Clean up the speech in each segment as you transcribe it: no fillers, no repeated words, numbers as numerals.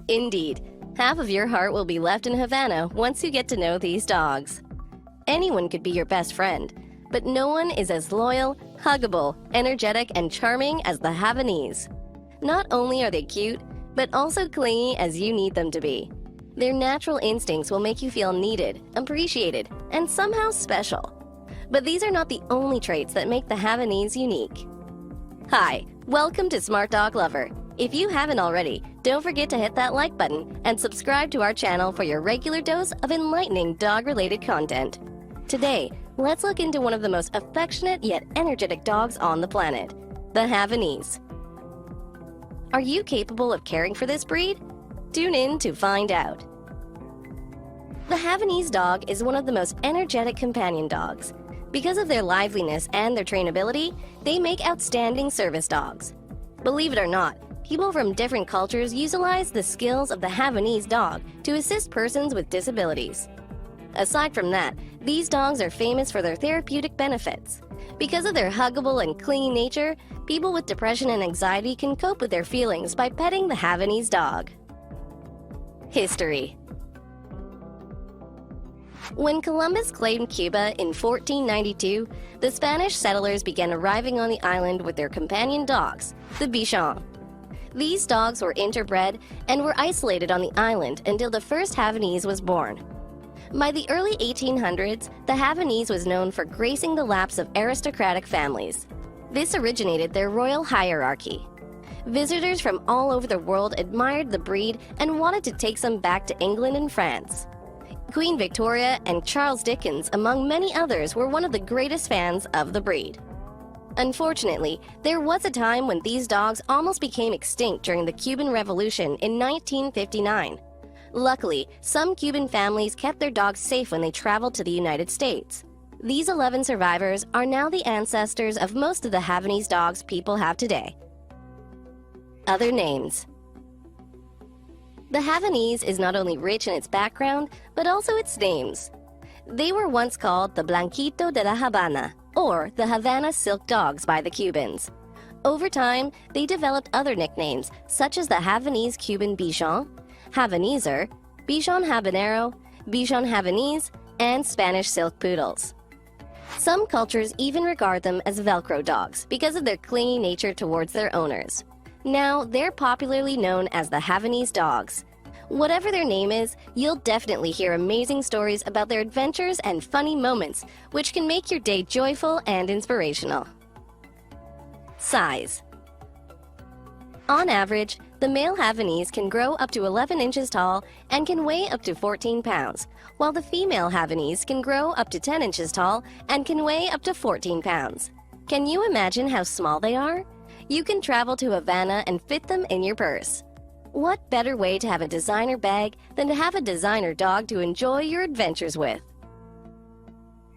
Indeed, half of your heart will be left in Havana once you get to know these dogs. Anyone could be your best friend, but no one is as loyal, huggable, energetic, and charming as the Havanese. Not only are they cute, but also clingy as you need them to be. Their natural instincts will make you feel needed, appreciated, and somehow special. But these are not the only traits that make the Havanese unique. Hi, welcome to Smart Dog Lover. If you haven't already, don't forget to hit that like button and subscribe to our channel for your regular dose of enlightening dog-related content. Today, let's look into one of the most affectionate yet energetic dogs on the planet, the Havanese. Are you capable of caring for this breed? Tune in to find out. The Havanese dog is one of the most energetic companion dogs. Because of their liveliness and their trainability, they make outstanding service dogs. Believe it or not, people from different cultures utilize the skills of the Havanese dog to assist persons with disabilities. Aside from that, these dogs are famous for their therapeutic benefits. Because of their huggable and clingy nature, people with depression and anxiety can cope with their feelings by petting the Havanese dog. History. When Columbus claimed Cuba in 1492, the Spanish settlers began arriving on the island with their companion dogs, the bichon. These dogs were interbred and were isolated on the island until the first Havanese was born. By the early 1800s, the Havanese was known for gracing the laps of aristocratic families. This originated their royal hierarchy. Visitors from all over the world admired the breed and wanted to take some back to England and France. Queen Victoria and Charles Dickens, among many others, were one of the greatest fans of the breed. Unfortunately, there was a time when these dogs almost became extinct during the Cuban Revolution in 1959. Luckily, some Cuban families kept their dogs safe when they traveled to the United States. These 11 survivors are now the ancestors of most of the Havanese dogs people have today. Other names. The Havanese is not only rich in its background, but also its names. They were once called the Blanquito de la Havana, or the Havana Silk Dogs by the Cubans. Over time, they developed other nicknames, such as the Havanese Cuban Bichon, Havaneser, Bichon Habanero, Bichon Havanese, and Spanish Silk Poodles. Some cultures even regard them as Velcro dogs because of their clingy nature towards their owners. Now, they're popularly known as the Havanese dogs. Whatever their name is, you'll definitely hear amazing stories about their adventures and funny moments, which can make your day joyful and inspirational. Size. On average, the male Havanese can grow up to 11 inches tall and can weigh up to 14 pounds, while the female Havanese can grow up to 10 inches tall and can weigh up to 14 pounds. Can you imagine how small they are? You can travel to Havana and fit them in your purse. What better way to have a designer bag than to have a designer dog to enjoy your adventures with?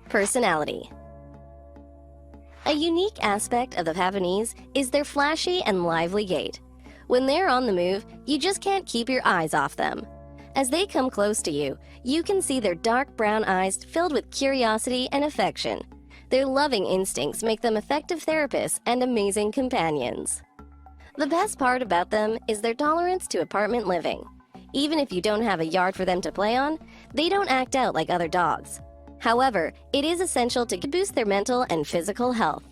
Personality. A unique aspect of the Havanese is their flashy and lively gait. When they're on the move, you just can't keep your eyes off them. As they come close to you, you can see their dark brown eyes filled with curiosity and affection. Their loving instincts make them effective therapists and amazing companions. The best part about them is their tolerance to apartment living. Even if you don't have a yard for them to play on, they don't act out like other dogs. However, it is essential to boost their mental and physical health.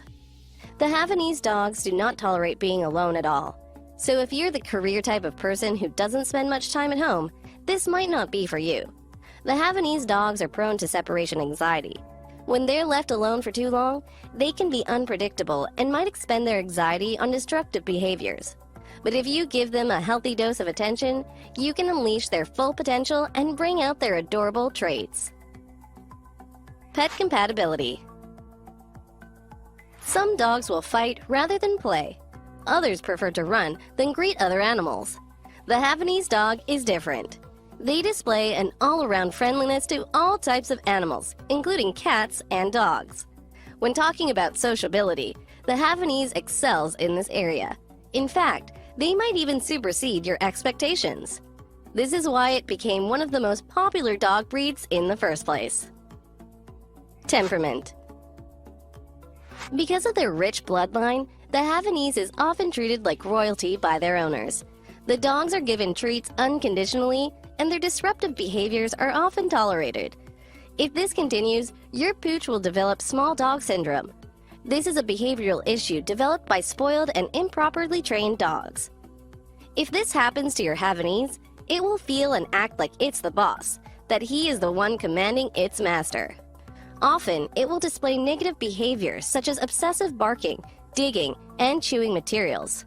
The Havanese dogs do not tolerate being alone at all. So if you're the career type of person who doesn't spend much time at home, this might not be for you. The Havanese dogs are prone to separation anxiety. When they're left alone for too long, they can be unpredictable and might expend their anxiety on destructive behaviors. But if you give them a healthy dose of attention, you can unleash their full potential and bring out their adorable traits. Pet compatibility. Some dogs will fight rather than play. Others prefer to run than greet other animals. The Havanese dog is different. They display an all-around friendliness to all types of animals, including cats and dogs. When talking about sociability, the Havanese excels in this area. In fact, they might even supersede your expectations. This is why it became one of the most popular dog breeds in the first place. Temperament. Because of their rich bloodline, the Havanese is often treated like royalty by their owners. The dogs are given treats unconditionally, and their disruptive behaviors are often tolerated. If this continues, your pooch will develop small dog syndrome. This is a behavioral issue developed by spoiled and improperly trained dogs. If this happens to your Havanese, it will feel and act like it's the boss, that he is the one commanding its master. Often, it will display negative behaviors such as obsessive barking, digging, and chewing materials.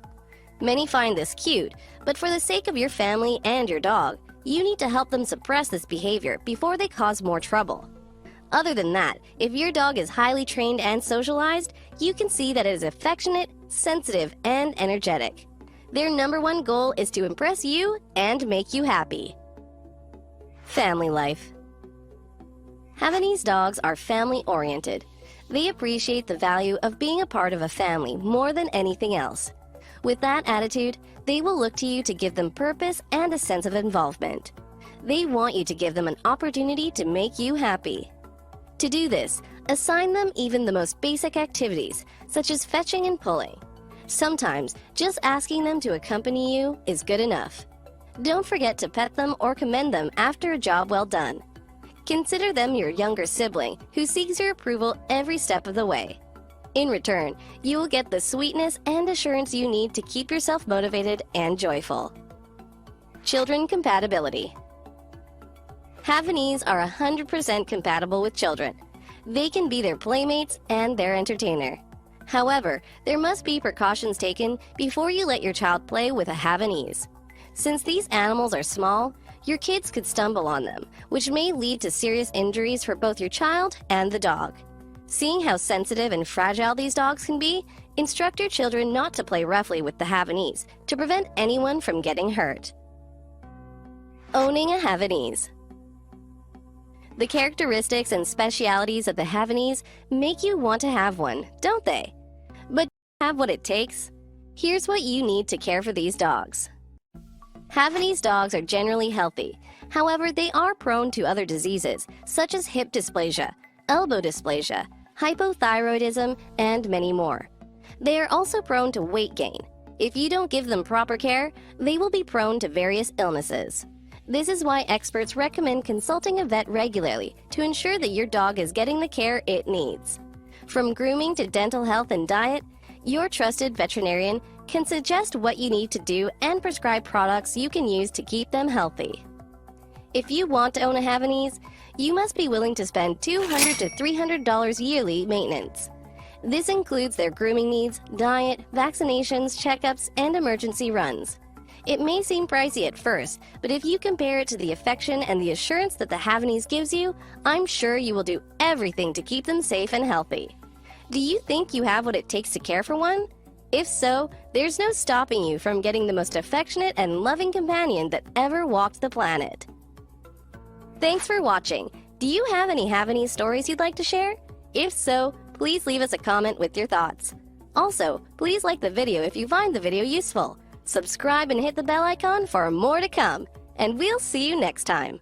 Many find this cute, but for the sake of your family and your dog, you need to help them suppress this behavior before they cause more trouble. Other than that, if your dog is highly trained and socialized, you can see that it is affectionate, sensitive, and energetic. Their number one goal is to impress you and make you happy. Family life. Havanese dogs are family-oriented. They appreciate the value of being a part of a family more than anything else. With that attitude, they will look to you to give them purpose and a sense of involvement. They want you to give them an opportunity to make you happy. To do this, assign them even the most basic activities, such as fetching and pulling. Sometimes, just asking them to accompany you is good enough. Don't forget to pet them or commend them after a job well done. Consider them your younger sibling who seeks your approval every step of the way. In return, you will get the sweetness and assurance you need to keep yourself motivated and joyful. Children compatibility. Havanese are 100% compatible with children. They can be their playmates and their entertainer. However, there must be precautions taken before you let your child play with a Havanese. Since these animals are small, your kids could stumble on them, which may lead to serious injuries for both your child and the dog. Seeing how sensitive and fragile these dogs can be, instruct your children not to play roughly with the Havanese to prevent anyone from getting hurt. Owning a Havanese. The characteristics and specialities of the Havanese make you want to have one, don't they? But do you have what it takes? Here's what you need to care for these dogs. Havanese dogs are generally healthy. However, they are prone to other diseases, such as hip dysplasia, elbow dysplasia, hypothyroidism, and many more. They are also prone to weight gain. If you don't give them proper care, they will be prone to various illnesses. This is why experts recommend consulting a vet regularly to ensure that your dog is getting the care it needs. From grooming to dental health and diet, your trusted veterinarian can suggest what you need to do and prescribe products you can use to keep them healthy. If you want to own a Havanese, you must be willing to spend $200 to $300 yearly maintenance. This includes their grooming needs, diet, vaccinations, checkups, and emergency runs. It may seem pricey at first, but if you compare it to the affection and the assurance that the Havanese gives you, I'm sure you will do everything to keep them safe and healthy. Do you think you have what it takes to care for one? If so, there's no stopping you from getting the most affectionate and loving companion that ever walked the planet. Thanks for watching. Do you have any Havanese stories you'd like to share? If so, please leave us a comment with your thoughts. Also, please like the video if you find the video useful. Subscribe and hit the bell icon for more to come. And we'll see you next time.